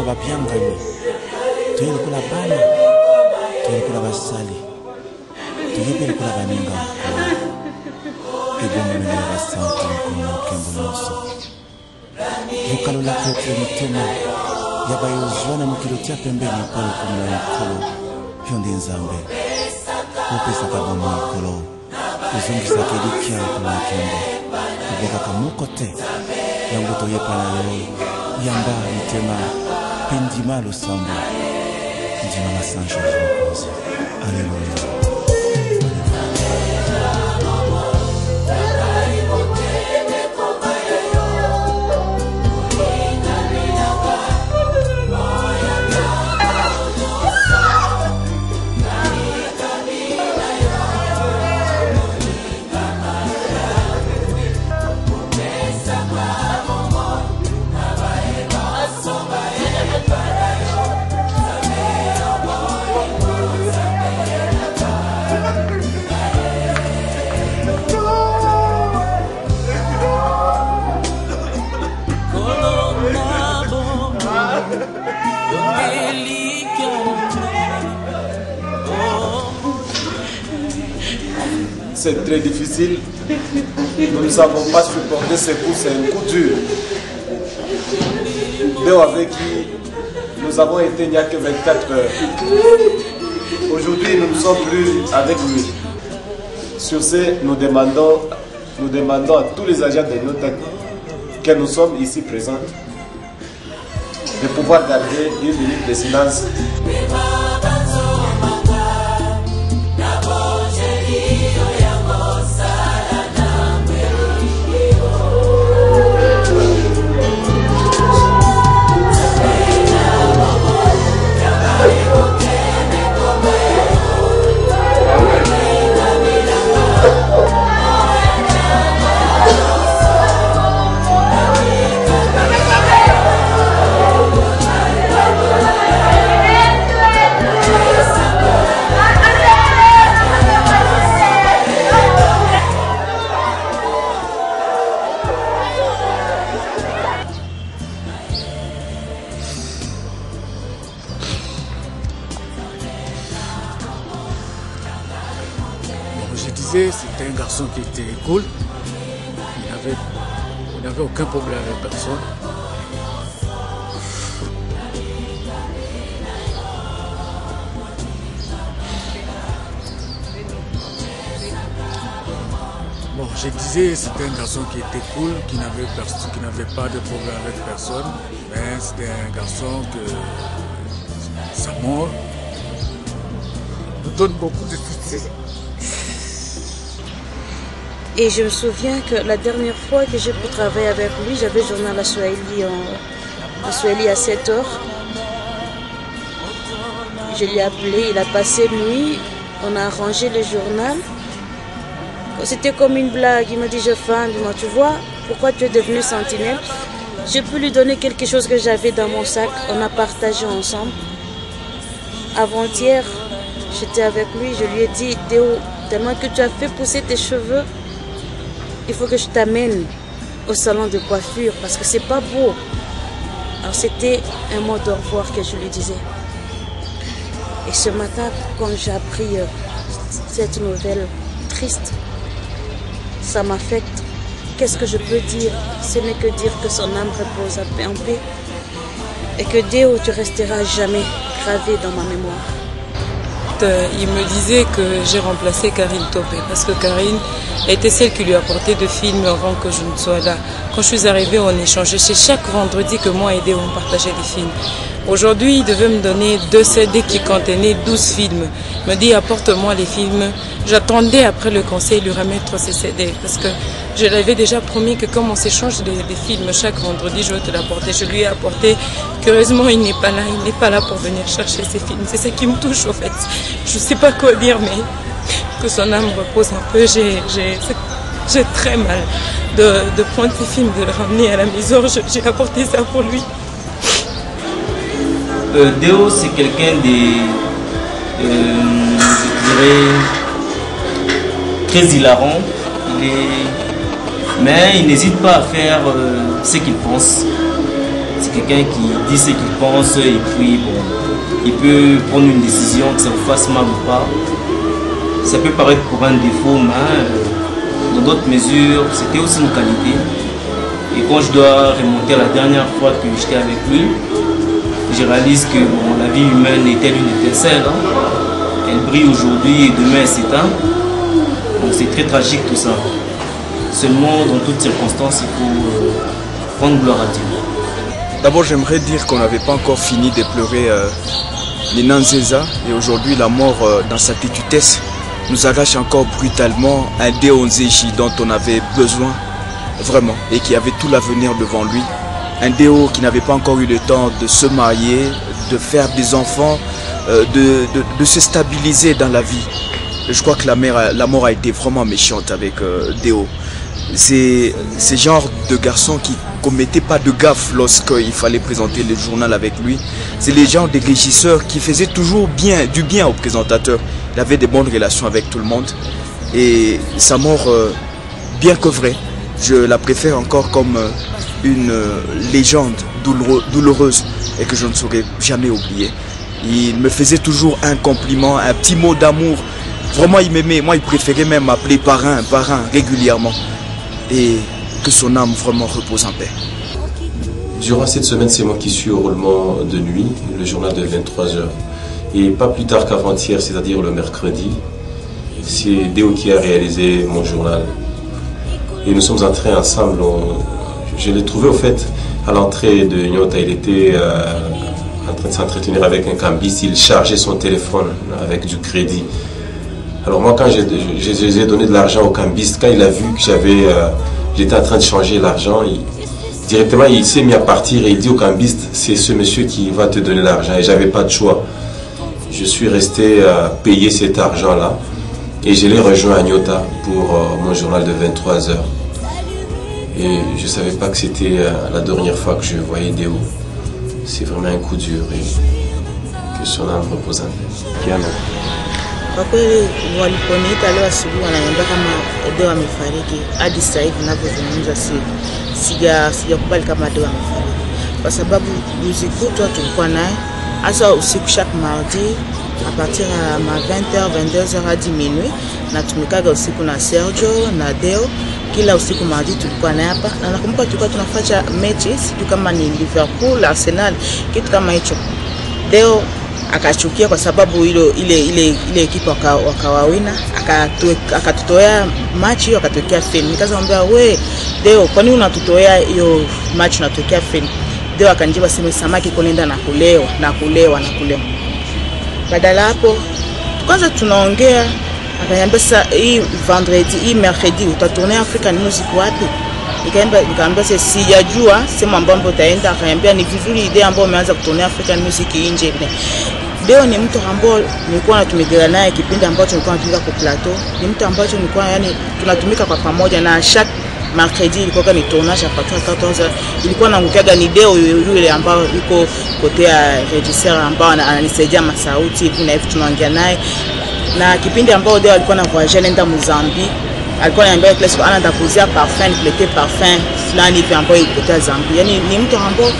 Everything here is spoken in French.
babyangami toye lokola bana toye lokola basali toye mpe lokola baninga ebongamelo ya basante mokolo na nkembo nyonso yokalolaka ote mitema ya bayozwa na mokili tia pembeni mpo lokomi na ekolo yo nde nzambe opesaka bango ekolo ozongisaka elikya ekolo na nkembo obekaka moko te yango toyepa na yo yamba mitema mpe ndima losambo ndima na Saint Georges mokonzi. Alleluya. C'est très difficile. Nous ne savons pas supporter ces coups, c'est un coup dur. Déo avec qui nous avons été il n'y a que 24 heures. Aujourd'hui, nous ne sommes plus avec lui. Sur ce, nous demandons à tous les agents de notre que nous sommes ici présents de pouvoir garder une minute de silence. Je disais, c'était un garçon qui était cool. Il n'avait aucun problème avec personne. Bon, je disais, c'était un garçon qui était cool, qui n'avait pas de problème avec personne. Mais c'était un garçon que sa mort nous donne beaucoup de soucis. Et je me souviens que la dernière fois que j'ai pu travailler avec lui, j'avais le journal à Swahili à 7 h. Je l'ai appelé, il a passé nuit, on a arrangé le journal. C'était comme une blague, il m'a dit je fan, dis-moi tu vois, pourquoi tu es devenu sentinelle? J'ai pu lui donner quelque chose que j'avais dans mon sac, on a partagé ensemble. Avant-hier, j'étais avec lui, je lui ai dit, Déo, tellement que tu as fait pousser tes cheveux, il faut que je t'amène au salon de coiffure parce que c'est pas beau. Alors c'était un mot de revoir que je lui disais. Et ce matin, quand j'ai appris cette nouvelle triste, ça m'affecte. Qu'est-ce que je peux dire? Ce n'est que dire que son âme repose en paix et que Déo, tu resteras jamais gravé dans ma mémoire. Il me disait que j'ai remplacé Karine Topé parce que Karine était celle qui lui apportait des films avant que je ne sois là. Quand je suis arrivée, on échangeait. C'est chaque vendredi que moi et Déo on partageait des films. Aujourd'hui, il devait me donner 2 CD qui contenaient 12 films. Il me dit, apporte-moi les films. J'attendais après le conseil lui remettre ces CD parce que je l'avais déjà promis que comme on s'échange des films chaque vendredi, je vais te l'apporter. Je lui ai apporté. Curieusement, il n'est pas là. Il n'est pas là pour venir chercher ces films. C'est ce qui me touche, au fait. Je ne sais pas quoi dire, mais que son âme repose un peu. J'ai très mal de prendre ces films, de le ramener à la maison. J'ai apporté ça pour lui. Déo, c'est quelqu'un je dirais, très hilarant. Mais il n'hésite pas à faire ce qu'il pense. C'est quelqu'un qui dit ce qu'il pense et puis bon, il peut prendre une décision, que ça vous fasse mal ou pas. Ça peut paraître pour un défaut, mais dans d'autres mesures, c'était aussi une qualité. Et quand je dois remonter à la dernière fois que j'étais avec lui, je réalise que bon, la vie humaine est telle une étincelle. Hein. Elle brille aujourd'hui et demain elle s'éteint. Donc c'est très tragique tout ça. Seulement, dans toutes circonstances, il faut rendre gloire à Dieu. D'abord, j'aimerais dire qu'on n'avait pas encore fini de pleurer Nina Nzeza. Et aujourd'hui, la mort dans sa tétutesse nous arrache encore brutalement un Deo Nzeji dont on avait besoin vraiment et qui avait tout l'avenir devant lui. Un Deo qui n'avait pas encore eu le temps de se marier, de faire des enfants, de se stabiliser dans la vie. Je crois que la mort a été vraiment méchante avec Deo. C'est ce genre de garçon qui commettait pas de gaffe lorsqu'il fallait présenter le journal avec lui. C'est les gens des régisseurs qui faisaient toujours du bien au présentateur. Il avait des bonnes relations avec tout le monde. Et sa mort, bien que vraie, je la préfère encore comme une légende douloureuse et que je ne saurais jamais oublier. Il me faisait toujours un compliment, un petit mot d'amour. Vraiment, il m'aimait. Moi, il préférait même m'appeler parrain régulièrement. Et que son âme vraiment repose en paix. Durant cette semaine, c'est moi qui suis au roulement de nuit, le journal de 23h. Et pas plus tard qu'avant-hier, c'est-à-dire le mercredi, c'est Deo qui a réalisé mon journal. Et nous sommes entrés ensemble. Je l'ai trouvé au fait à l'entrée de Nyota. Il était en train de s'entretenir avec un cambiste. Il chargeait son téléphone avec du crédit. Alors moi, quand j'ai donné de l'argent au cambiste, quand il a vu que j'étais en train de changer l'argent, directement il s'est mis à partir et il dit au cambiste, c'est ce monsieur qui va te donner l'argent. Et j'avais pas de choix. Je suis resté à payer cet argent-là et je l'ai rejoint à Nyota pour mon journal de 23h. Et je ne savais pas que c'était la dernière fois que je voyais Deo. C'est vraiment un coup dur et que son âme repose en paix. Kwa kweli waliponiita leo asubuhi wananiambia kama Deo amefariki, hadi sasa hivi ninavyozungumza sijakubali kama Deo amefariki, kwa sababu juzi kutwa tulikuwa naye hasa usiku chaque mardi à partir à 20h 22h hadi minuit, na tumikaga usiku na Sergio na Deo kila usiku mardi tulikuwa naye hapa, na nakumbuka tulikuwa tunafanya mechi siku kama ni Liverpool, Arsenal, kitu kama hicho. Deo akachukia kwa sababu ile ekipa wakawawina, akatutoea match hiyo, akatokea film. Nikamwambia we Deo, kwa nini unatutoea hiyo match, unatokea film? Deo akanijibu sema samaki kunaenda na kulewa. Badala hapo kwanza tunaongea, akaniambia sasa hii vendredi, hii mercredi utatourner African Music wapi? Nikamwambia sijajua sema ambapo utaenda. Akaniambia ni vizuri idea ambayo umeanza kutourner African Music nje. Deo ni mtu ambaye nilikuwa natumika naye kipindi ambacho nilikuwa natumika kwa plateau. Ni mtu ambaye nilikuwa tunatumika kwa pamoja, na chaque mercredi ilikuwa ni tournage à partir de 14h. Ilikuwa naangukaga ni Deo yule ambaye yuko kote ya regisseur ambaye ananisaidia masauti hivi na hivi, tunaongea naye. Na kipindi ambao Deo alikuwa na voyage nenda Mozambique, alikuwa ananiambia kila siku anaenda kuzia parfum, kulete parfum fulani hivi ambayo iko kote ya Zambia. Yani ni mtu ambaye